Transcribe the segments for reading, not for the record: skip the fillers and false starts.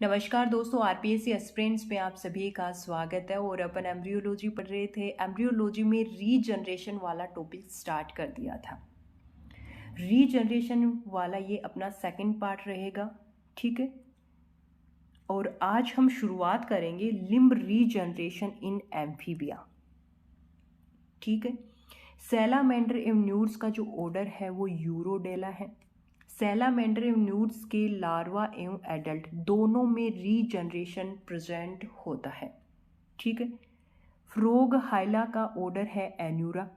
नमस्कार दोस्तों, RPSC aspirants में आप सभी का स्वागत है। और अपन एम्ब्रियोलॉजी पढ़ रहे थे। एम्ब्रियोलॉजी में रीजनरेशन वाला टॉपिक स्टार्ट कर दिया था। रीजनरेशन वाला ये अपना सेकंड पार्ट रहेगा, ठीक है। और आज हम शुरुआत करेंगे लिम्ब रीजनरेशन इन एम्फीबिया, ठीक है। सैलामेंडर एवं न्यूड्स का जो ऑर्डर है वो यूरोडेला है। सैलामेंडर एवं न्यूड्स के लार्वा एवं एडल्ट दोनों में रीजनरेशन प्रेजेंट होता है, ठीक है। फ्रॉग हाइला का ऑर्डर है एन्यूरा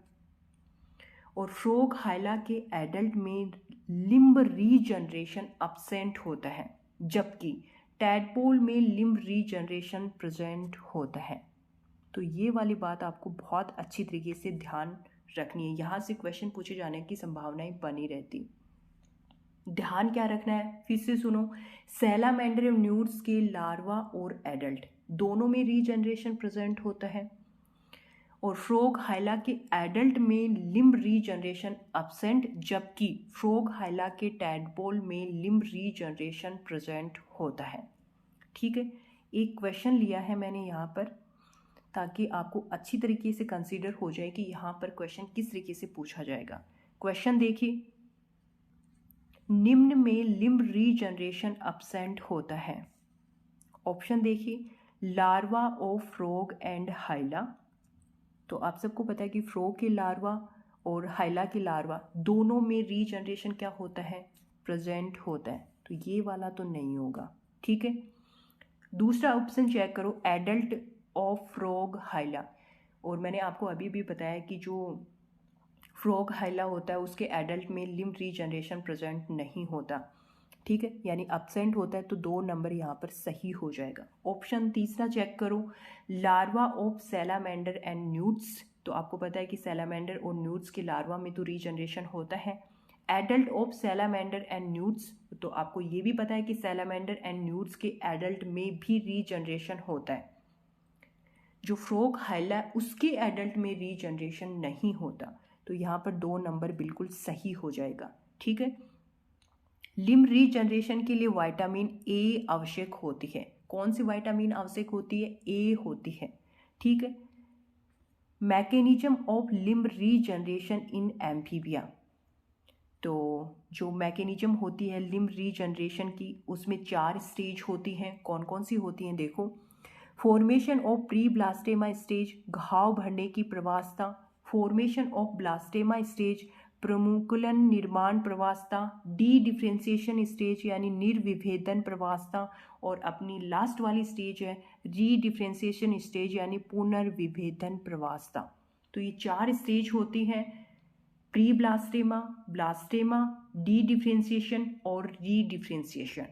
और फ्रॉग हाइला के एडल्ट में लिम्ब रीजनरेशन अब्सेंट होता है, जबकि टैडपोल में लिम्ब रीजनरेशन प्रेजेंट होता है। तो ये वाली बात आपको बहुत अच्छी तरीके से ध्यान रखनी है। यहाँ से क्वेश्चन पूछे जाने की संभावनाएं बनी रहती। ध्यान क्या रखना है, फिर से सुनो। सैलामेंडर एवं न्यूड्स के लार्वा और एडल्ट दोनों में रीजनरेशन प्रेजेंट होता है और फ्रॉग हाइला के एडल्ट में लिम्ब रीजनरेशन अब्सेंट, जबकि फ्रॉग हाइला के टैडपोल में लिम्ब रीजनरेशन प्रेजेंट होता है, ठीक है। एक क्वेश्चन लिया है मैंने यहाँ पर ताकि आपको अच्छी तरीके से कंसीडर हो जाए कि यहाँ पर क्वेश्चन किस तरीके से पूछा जाएगा। क्वेश्चन देखिए, निम्न में लिम्ब रीजनरेशन अब्सेंट होता है। ऑप्शन देखिए, लार्वा ऑफ फ्रॉग एंड हाइला। तो आप सबको पता है कि फ्रॉग के लार्वा और हाइला के लार्वा दोनों में रीजनरेशन क्या होता है, प्रेजेंट होता है। तो ये वाला तो नहीं होगा, ठीक है। दूसरा ऑप्शन चेक करो, एडल्ट ऑफ फ्रॉग हाइला। और मैंने आपको अभी भी बताया कि जो फ्रॉग हाइला होता है उसके एडल्ट में लिम्ब रीजनरेशन प्रेजेंट नहीं होता, ठीक है, यानी अब्सेंट होता है। तो 2 नंबर यहाँ पर सही हो जाएगा। ऑप्शन तीसरा चेक करो, larva of salamander and nudes. तो आपको पता है कि सैलामेंडर और न्यूड्स के लार्वा में तो रीजनरेशन होता है। Adult of salamander and nudes, तो आपको ये भी पता है कि सैलामेंडर एंड न्यूड्स के एडल्ट में भी रीजनरेशन होता है। जो फ्रॉग हाइला है उसके एडल्ट में रीजनरेशन नहीं होता। तो यहाँ पर 2 नंबर बिल्कुल सही हो जाएगा, ठीक है। लिम्ब रीजनरेशन के लिए विटामिन ए आवश्यक होती है। कौन सी विटामिन आवश्यक होती है, ए होती है, ठीक है। Mechanism of limb regeneration in amphibia. तो जो मैकेनिज्म होती है लिम्ब रीजनरेशन की, उसमें 4 स्टेज होती हैं। कौन कौन सी होती हैं देखो। Formation of pre blastema stage, घाव भरने की प्रवासता। फॉर्मेशन ऑफ ब्लास्टेमा स्टेज, प्रमुकुलन निर्माण प्रवासता। डी डिफ्रेंसिएशन स्टेज यानी निर्विभेदन प्रवासता। और अपनी लास्ट वाली स्टेज है री डिफ्रेंसिएशन स्टेज यानी पुनर्विभेदन प्रवासता। तो ये 4 स्टेज होती हैं, pre blastema, blastema, D differentiation और री डिफ्रेंसिएशन,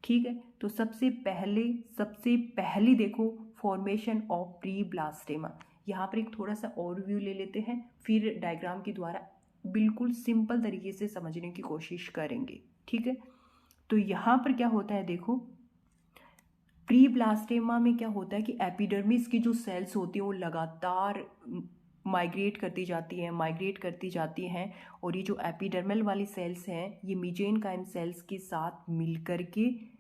ठीक है। तो सबसे पहली देखो फॉर्मेशन ऑफ प्री ब्लास्टेमा। यहाँ पर एक थोड़ा सा ओवरव्यू ले लेते हैं, फिर डायग्राम के द्वारा बिल्कुल सिंपल तरीके से समझने की कोशिश करेंगे, ठीक है। तो यहाँ पर क्या होता है देखो, प्री ब्लास्टेमा में क्या होता है कि एपिडर्मिस की जो सेल्स होती हैं वो लगातार माइग्रेट करती जाती हैं और ये जो एपिडर्मल वाली सेल्स हैं ये मीजेनकाइम सेल्स के साथ मिलकर के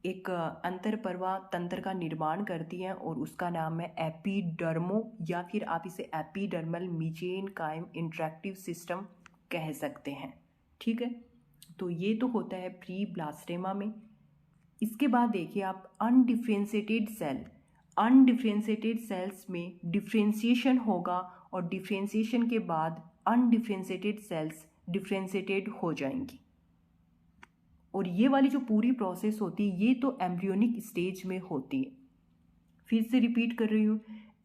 एक अंतरपर्वा तंत्र का निर्माण करती हैं और उसका नाम है एपिडर्मो, या फिर आप इसे एपिडर्मल मीजेनकाइम इंटरेक्टिव सिस्टम कह सकते हैं, ठीक है। तो ये तो होता है प्री ब्लास्टेमा में। इसके बाद देखिए आप अनडिफ्रेंशिएटेड सेल्स में डिफ्रेंशिएशन होगा और डिफ्रेंशिएशन के बाद अनडिफ्रेंशिएटेड सेल्स डिफ्रेंशिएटेड हो जाएंगी। और ये वाली जो पूरी प्रोसेस होती है ये तो एम्ब्रियोनिक स्टेज में होती है। फिर से रिपीट कर रही हूँ,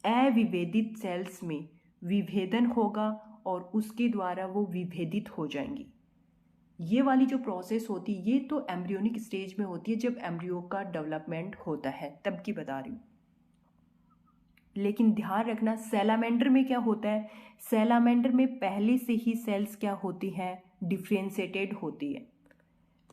अविभेदित सेल्स में विभेदन होगा और उसके द्वारा वो विभेदित हो जाएंगी। ये वाली जो प्रोसेस होती है ये तो एम्ब्रियोनिक स्टेज में होती है, जब एम्ब्रियो का डेवलपमेंट होता है तब की बता रही हूँ। लेकिन ध्यान रखना सैलामेंडर में क्या होता है, सैलामेंडर में पहले से ही सेल्स क्या होती हैं, डिफ्रेंशिएटेड होती है।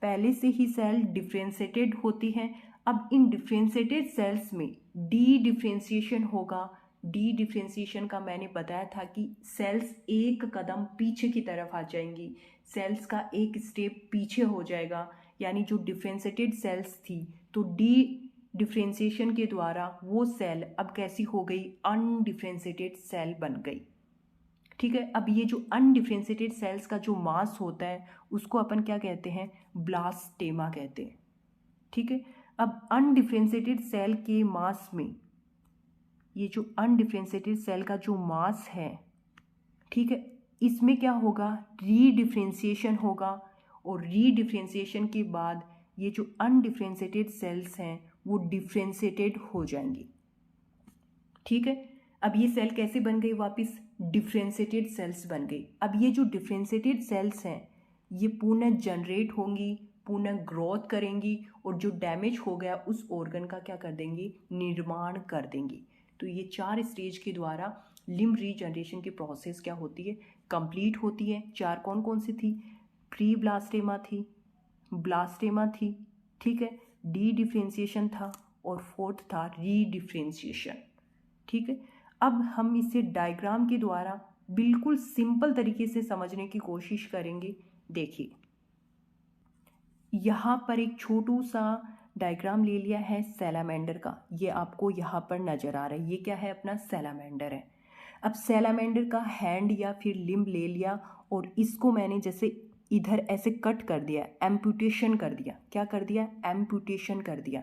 पहले से ही सेल डिफ्रेंशिएटेड होती हैं। अब इन डिफ्रेंशिएटेड सेल्स में डी डिफ्रेंशिएशन होगा। डी डिफ्रेंशिएशन का मैंने बताया था कि सेल्स एक कदम पीछे की तरफ आ जाएंगी, सेल्स का एक स्टेप पीछे हो जाएगा। यानी जो डिफ्रेंशिएटेड सेल्स थी, तो डी डिफ्रेंशिएशन के द्वारा वो सेल अब कैसी हो गई, अनडिफ्रेंशिएटेड सेल बन गई। ठीक है, अब ये जो अनडिफ्रेंशिएटेड सेल्स का जो मास होता है उसको अपन क्या कहते हैं, ब्लास्टेमा कहते हैं। ठीक है, अब अनडिफ्रेंशिएटेड सेल के मास में, ये जो अनडिफ्रेंशिएटेड सेल का जो मास है, ठीक है, इसमें क्या होगा, रीडिफ्रेंशिएशन होगा, और रीडिफ्रेंशिएशन के बाद ये जो अनडिफ्रेंशिएटेड सेल्स हैं वो डिफ्रेंशिएटेड हो जाएंगी। ठीक है, अब ये सेल कैसे बन गई, वापस डिफ्रेंशिएटेड सेल्स बन गई। अब ये जो डिफ्रेंशिएटेड सेल्स हैं ये पुनः जनरेट होंगी, पुनः ग्रोथ करेंगी, और जो डैमेज हो गया उस ऑर्गन का क्या कर देंगी, निर्माण कर देंगी। तो ये 4 स्टेज के द्वारा लिम्ब रीजनरेशन की प्रोसेस क्या होती है, कंप्लीट होती है। 4 कौन कौन सी थी, प्री ब्लास्टेमा थी, ब्लास्टेमा थी, ठीक है, डी डिफ्रेंशिएशन था, और 4th था रीडिफ्रेंशिएशन। ठीक है, अब हम इसे डायग्राम के द्वारा बिल्कुल सिंपल तरीके से समझने की कोशिश करेंगे। देखिए, यहाँ पर एक छोटू सा डायग्राम ले लिया है सैलामेंडर का, ये आपको यहाँ पर नजर आ रहा है, ये क्या है, अपना सैलामेंडर है। अब सैलामेंडर का हैंड या फिर लिम्ब ले लिया, और इसको मैंने जैसे इधर ऐसे कट कर दिया, एम्पुटेशन कर दिया। क्या कर दिया, एम्पुटेशन कर दिया।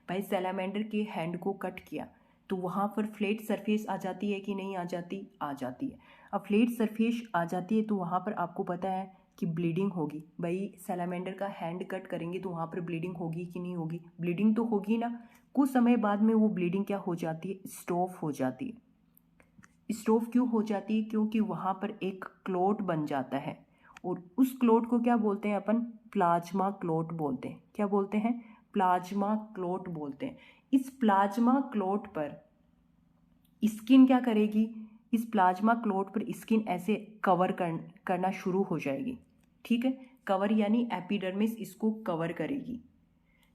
भाई सैलामेंडर के हैंड को कट किया तो वहाँ पर फ्लैट सरफेस आ जाती है कि नहीं आ जाती, आ जाती है। अब फ्लैट सरफेस आ जाती है तो वहाँ पर आपको पता है कि ब्लीडिंग होगी। भाई सैलामेंडर का हैंड कट करेंगे तो वहाँ पर ब्लीडिंग होगी कि नहीं होगी, ब्लीडिंग तो होगी ना। कुछ समय बाद में वो ब्लीडिंग क्या हो जाती है, स्टॉप हो जाती है। स्टॉप क्यों हो जाती है, क्योंकि वहाँ पर एक क्लॉट बन जाता है, और उस क्लॉट को क्या बोलते हैं अपन, प्लाज्मा क्लॉट बोलते हैं। क्या बोलते हैं, प्लाज्मा क्लॉट बोलते हैं। इस प्लाज्मा क्लॉट पर स्किन क्या करेगी, इस प्लाज्मा क्लॉट पर स्किन ऐसे कवर करना शुरू हो जाएगी। ठीक है, कवर यानी एपिडर्मिस इसको कवर करेगी।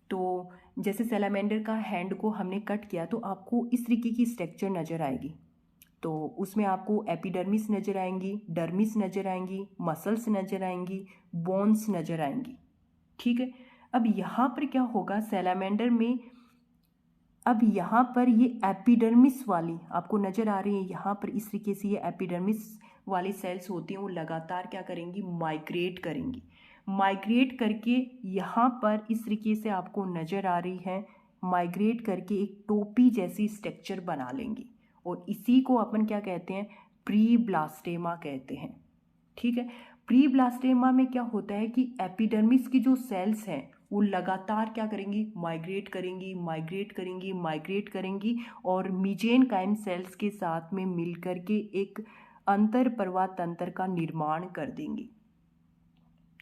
तो जैसे सैलामेंडर का हैंड को हमने कट किया तो आपको इस तरीके की स्ट्रक्चर नज़र आएगी। तो उसमें आपको एपिडर्मिस नज़र आएंगी, डर्मिस नज़र आएंगी, मसल्स नज़र आएंगी, बोन्स नज़र आएंगी। ठीक है, अब यहाँ पर क्या होगा सैलामेंडर में, अब यहाँ पर ये एपिडर्मिस वाली आपको नज़र आ रही है, यहाँ पर इस तरीके से ये एपिडर्मिस वाली सेल्स होती हैं, वो लगातार क्या करेंगी, माइग्रेट करेंगी। माइग्रेट करके यहाँ पर इस तरीके से आपको नज़र आ रही है, माइग्रेट करके एक टोपी जैसी स्ट्रक्चर बना लेंगी, और इसी को अपन क्या कहते हैं, प्री ब्लास्टेमा कहते हैं। ठीक है, प्री ब्लास्टेमा में क्या होता है कि एपिडर्मिस की जो सेल्स हैं वो लगातार क्या करेंगी, माइग्रेट करेंगी, माइग्रेट करेंगी, माइग्रेट करेंगी, और मीजेनकाइम सेल्स के साथ में मिलकर के एक अंतर प्रवाह तंत्र का निर्माण कर देंगी।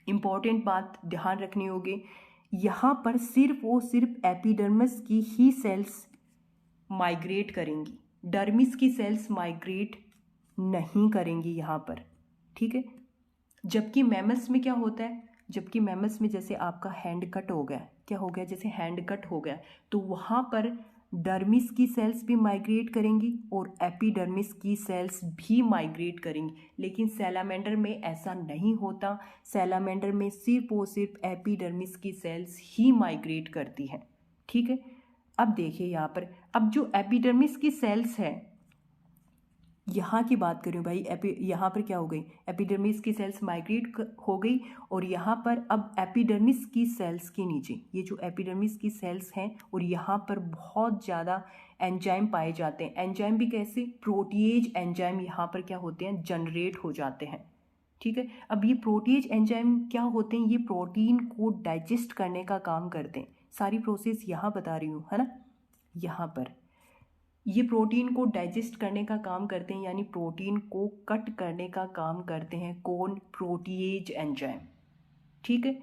इंपॉर्टेंट बात ध्यान रखनी होगी, यहाँ पर सिर्फ एपिडर्मिस की ही सेल्स माइग्रेट करेंगी, डर्मिस की सेल्स माइग्रेट नहीं करेंगी यहाँ पर। ठीक है, जबकि मैमल्स में क्या होता है, जबकि मैमल्स में जैसे आपका हैंड कट हो गया, क्या हो गया, जैसे हैंड कट हो गया तो वहाँ पर डर्मिस की सेल्स भी माइग्रेट करेंगी और एपिडर्मिस की सेल्स भी माइग्रेट करेंगी। लेकिन सैलामेंडर में ऐसा नहीं होता, सैलामेंडर में सिर्फ और सिर्फ एपिडर्मिस की सेल्स ही माइग्रेट करती हैं। ठीक है, अब देखिए यहाँ पर, अब जो एपिडर्मिस की सेल्स है, यहाँ की बात करूँ भाई, यहाँ पर क्या हो गई, एपिडर्मिस की सेल्स माइग्रेट हो गई, और यहाँ पर अब एपिडर्मिस की सेल्स के नीचे ये जो एपिडर्मिस की सेल्स हैं, और यहाँ पर बहुत ज़्यादा एंजाइम पाए जाते हैं। एंजाइम भी कैसे, प्रोटीएज एंजाइम यहाँ पर क्या होते हैं, जनरेट हो जाते हैं। ठीक है, अब ये प्रोटीएज एंजाइम क्या होते हैं, ये प्रोटीन को डाइजेस्ट करने का काम करते हैं। सारी प्रोसेस यहाँ बता रही हूँ, है ना। यहाँ पर ये प्रोटीन को डाइजेस्ट करने का काम करते हैं, यानी प्रोटीन को कट करने का काम करते हैं। कौन, प्रोटीएज एंजाइम। ठीक है,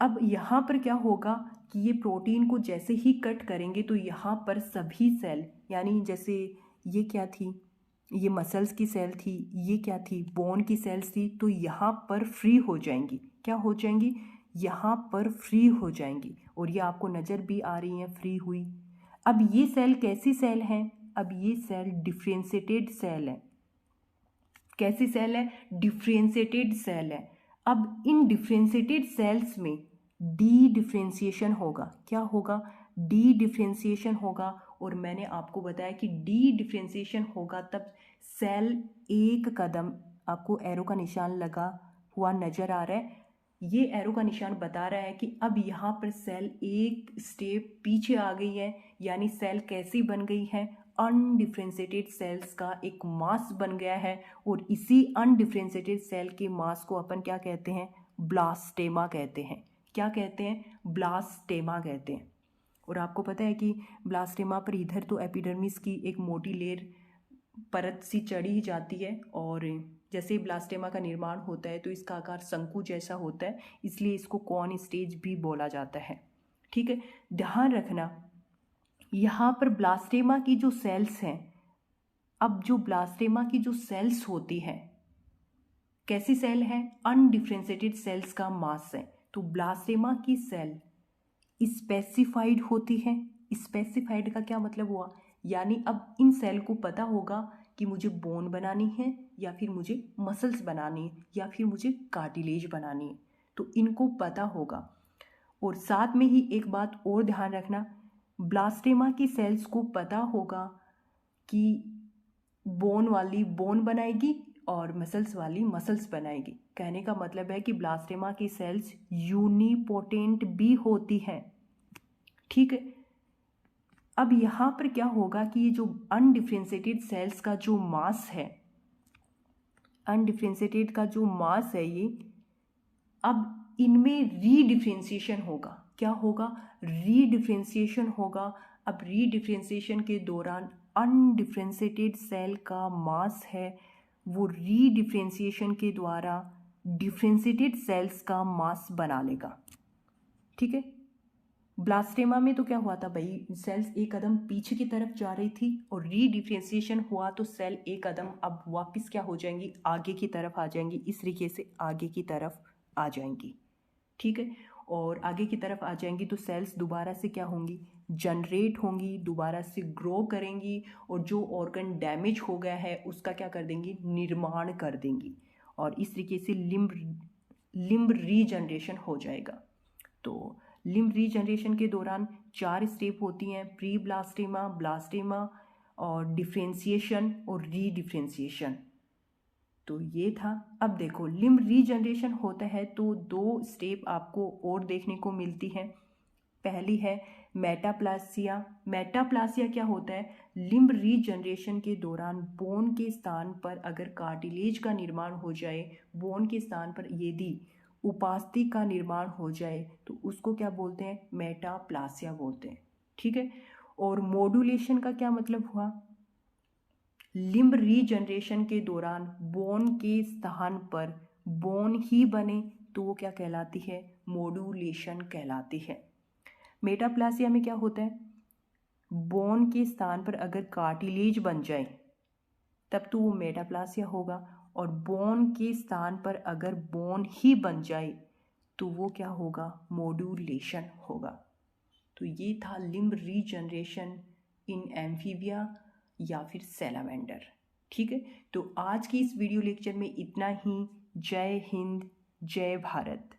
अब यहाँ पर क्या होगा कि ये प्रोटीन को जैसे ही कट करेंगे तो यहाँ पर सभी सेल, यानी जैसे ये क्या थी, ये मसल्स की सेल थी, ये क्या थी, बोन की सेल्स थी, तो यहाँ पर फ्री हो जाएंगी। क्या हो जाएंगी, यहाँ पर फ्री हो जाएंगी, और ये आपको नज़र भी आ रही हैं फ्री हुई। अब ये सेल कैसी सेल हैं, अब ये सेल डिफ्रेंशिएटेड सेल है। कैसी सेल है, डिफ्रेंशिएटेड सेल है। अब इन डिफ्रेंशिएटेड सेल्स में डी डिफ्रेंशिएशन होगा। क्या होगा? डी डिफ्रेंशिएशन होगा। और मैंने आपको बताया कि डी डिफ्रेंशिएशन होगा तब सेल एक कदम, आपको एरो का निशान लगा हुआ नजर आ रहा है, ये एरो का निशान बता रहा है कि अब यहाँ पर सेल एक स्टेप पीछे आ गई है। यानी सेल कैसी बन गई है? अनडिफ्रेंशिएटेड सेल्स का एक मास बन गया है। और इसी अनडिफ्रेंशिएटेड सेल के मास को अपन क्या कहते हैं? ब्लास्टेमा कहते हैं। क्या कहते हैं? ब्लास्टेमा कहते हैं। और आपको पता है कि ब्लास्टेमा पर इधर तो एपिडर्मिस की एक मोटी लेयर परत सी चढ़ी ही जाती है, और जैसे ही ब्लास्टेमा का निर्माण होता है तो इसका आकार शंकु जैसा होता है, इसलिए इसको कॉर्न स्टेज भी बोला जाता है। ठीक है, ध्यान रखना यहाँ पर ब्लास्टेमा की जो सेल्स हैं, अब जो ब्लास्टेमा की जो सेल्स होती है कैसी सेल है? अनडिफ्रेंशिएटेड सेल्स का मास है। तो ब्लास्टेमा की सेल स्पेसिफाइड होती है। स्पेसिफाइड का क्या मतलब हुआ? यानी अब इन सेल को पता होगा कि मुझे बोन बनानी है, या फिर मुझे मसल्स बनानी है, या फिर मुझे कार्टिलेज बनानी है, तो इनको पता होगा। और साथ में ही एक बात और ध्यान रखना, ब्लास्टेमा की सेल्स को पता होगा कि बोन वाली बोन बनाएगी और मसल्स वाली मसल्स बनाएगी। कहने का मतलब है कि ब्लास्टेमा की सेल्स यूनिपोटेंट भी होती हैं। ठीक है, अब यहाँ पर क्या होगा कि ये जो अनडिफ्रेंशिएटेड सेल्स का जो मास है, अनडिफ्रेंशिएटेड का जो मास है ये, अब इनमें रीडिफ्रेंशिएशन होगा। क्या होगा? रीडिफ्रेंशिएशन होगा। अब रीडिफ्रेंशिएशन के दौरान अनडिफ्रेंशिएटेड सेल का मास है वो रीडिफ्रेंशिएशन के द्वारा डिफ्रेंशिएटेड सेल्स का मास बना लेगा। ठीक है, ब्लास्टेमा में तो क्या हुआ था भाई, सेल्स एक कदम पीछे की तरफ जा रही थी, और रीडिफ्रेंशिएशन हुआ तो सेल एक कदम अब वापस क्या हो जाएंगी? आगे की तरफ आ जाएंगी। इस तरीके से आगे की तरफ आ जाएंगी। ठीक है, और आगे की तरफ आ जाएंगी तो सेल्स दोबारा से क्या होंगी? जनरेट होंगी, दोबारा से ग्रो करेंगी, और जो ऑर्गन डैमेज हो गया है उसका क्या कर देंगी? निर्माण कर देंगी। और इस तरीके से लिम्ब रीजनरेशन हो जाएगा। तो लिम्ब रीजनरेशन के दौरान 4 स्टेप होती हैं: प्री ब्लास्टेमा, ब्लास्टेमा, और डिफ्रेंशिएशन और रीडिफ्रेंशिएशन। तो ये था। अब देखो, लिम्ब रीजनरेशन होता है तो 2 स्टेप आपको और देखने को मिलती हैं। पहली है मेटाप्लासिया। मेटाप्लासिया क्या होता है? लिम्ब रीजनरेशन के दौरान बोन के स्थान पर अगर कार्टिलेज का निर्माण हो जाए, बोन के स्थान पर यदि उपास्थि का निर्माण हो जाए तो उसको क्या बोलते हैं? मेटाप्लासिया बोलते हैं। ठीक है, और मॉड्यूलेशन का क्या मतलब हुआ? लिम्ब रीजनरेशन के दौरान बोन के स्थान पर बोन ही बने तो वो क्या कहलाती है? मॉड्यूलेशन कहलाती है। मेटाप्लासिया में क्या होता है? बोन के स्थान पर अगर कार्टिलेज बन जाए तब तो वो मेटाप्लासिया होगा, और बोन के स्थान पर अगर बोन ही बन जाए तो वो क्या होगा? मॉड्यूलेशन होगा। तो ये था लिम्ब रीजनरेशन इन एम्फीबिया या फिर सैलामेंडर। ठीक है, तो आज की इस वीडियो लेक्चर में इतना ही। जय हिंद, जय भारत।